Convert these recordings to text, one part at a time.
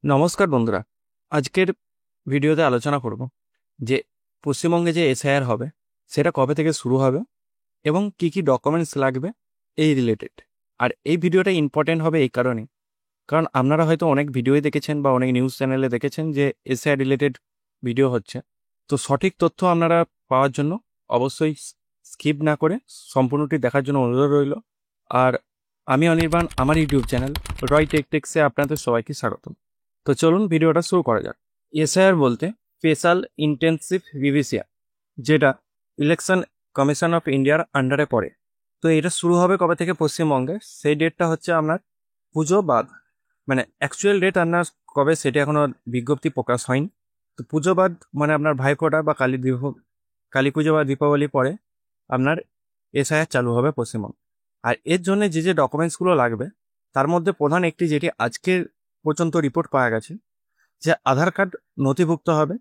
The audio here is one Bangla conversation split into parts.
নমস্কার বন্ধুরা, আজকের ভিডিওতে আলোচনা করব যে পশ্চিমবঙ্গে যে এসআইআর হবে সেটা কবে থেকে শুরু হবে এবং কি কি ডকুমেন্টস লাগবে এই রিলেটেড। আর এই ভিডিওটা ইম্পর্টেন্ট হবে এই কারণে, কারণ আপনারা হয়তো অনেক ভিডিওই দেখেছেন বা অনেক নিউজ চ্যানেলে দেখেছেন যে এসআইআর রিলেটেড ভিডিও হচ্ছে। তো সঠিক তথ্য আপনারা পাওয়ার জন্য অবশ্যই স্কিপ না করে সম্পূর্ণটি দেখার জন্য অনুরোধ রইল। আর আমি অনির্বাণ, আমার ইউটিউব চ্যানেল রয় টেকটিক্সে আপনাদের সবাইকে স্বাগত। তো চলুন ভিডিওটা শুরু করা যাক। এসআইআর বলতে স্পেশাল ইন্টেন্সিভ রিভিশন, যেটা ইলেকশন কমিশন অফ ইন্ডিয়ার আন্ডারে পড়ে। তো এটা শুরু হবে কবে থেকে পশ্চিমবঙ্গে, সেই ডেটটা হচ্ছে আপনার পুজো বাদ, মানে অ্যাকচুয়াল ডেট আপনার কবে সেটা এখনো বিজ্ঞপ্তি প্রকাশ হয়নি। তো পুজো বাদ মানে আপনার ভাইফোঁটা বা কালী পুজো বা দীপাবলি পরে আপনার এসআইআর চালু হবে পশ্চিমবঙ্গে। আর এর জন্য যে যে ডকুমেন্টসগুলো লাগবে তার মধ্যে প্রধান একটি, যেটি আজকের পর্যন্ত রিপোর্ট পাওয়া গেছে, যে আধার কার্ড নথিভুক্ত হবে।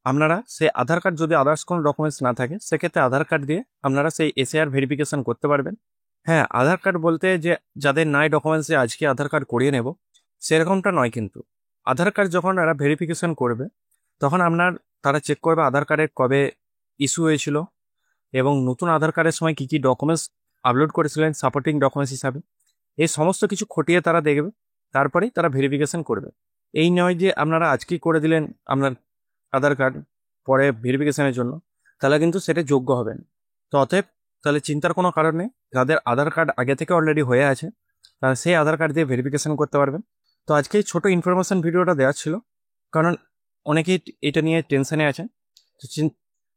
আপনারা সেই আধার কার্ড, যদি আদার্স কোনো ডকুমেন্টস না থাকে সেক্ষেত্রে আধার কার্ড দিয়ে আপনারা সেই এসআইআর ভেরিফিকেশন করতে পারবেন। হ্যাঁ, আধার কার্ড বলতে যে যাদের নাই ডকুমেন্টসে আজকে আধার কার্ড করিয়ে নেব সেরকমটা নয়, কিন্তু আধার কার্ড যখন এরা ভেরিফিকেশন করবে তখন তারা চেক করবে আধার কার্ডের কবে ইস্যু হয়েছিল এবং নতুন আধার কার্ডের সময় কী কী ডকুমেন্টস আপলোড করেছিলেন সাপোর্টিং ডকুমেন্টস হিসাবে। এই সমস্ত কিছু খতিয়ে তারা দেখবে, তারপরেই তারা ভেরিফিকেশন করবে। এই নয় যে আপনারা আজকেই করে দিলেন আপনার আধার কার্ড পরে ভেরিফিকেশনের জন্য, তাহলে কিন্তু সেটা যোগ্য হবেন। তো অতএব তাহলে চিন্তার কোনো কারণ নেই, যাদের আধার কার্ড আগে থেকে অলরেডি হয়ে আছে তারা সেই আধার কার্ড দিয়ে ভেরিফিকেশন করতে পারবেন। তো আজকে এই ছোটো ইনফরমেশন ভিডিওটা দেওয়া ছিল, কারণ অনেকেই এটা নিয়ে টেনশনে আছে। তো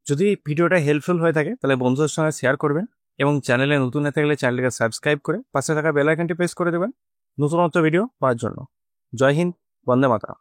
যদি ভিডিওটা হেল্পফুল হয়ে থাকে তাহলে বন্ধুদের সঙ্গে শেয়ার করবেন এবং চ্যানেলে নতুন হয়ে থাকলে চ্যানেলকে সাবস্ক্রাইব করে পাশে থাকা বেল আইকনটি প্রেস করে দেবেন নতুনত্ব ভিডিও পাওয়ার জন্য। জয় হিন্দ, বন্দে মাতরম।